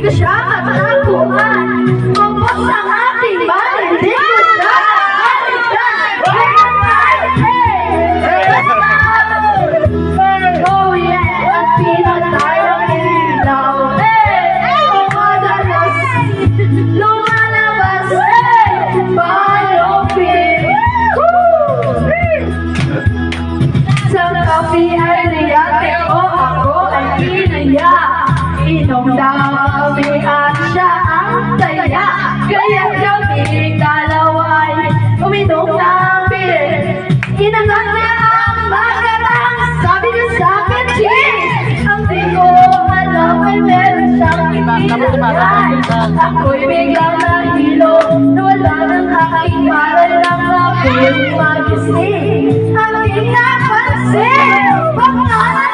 ko siya matagpuan. Kumpos ang ating bahay, hindi ko siya alikan. Oh yeah, at pinatayang ilaw. Madalas, lumalabas, palupin. Sa kape ay niyate o ako ay kinaya. Inom daw kami at siya ang saya. Kaya kami dalaway uminom ng beer. Inangat niya ang magatang, sabi niya sa akin, cheese! Ang di ko alam ay meron siyang itinagay. Ako'y biglang nahilo, nawala ng aking para lang ako'y magising. Ang di napansin, baka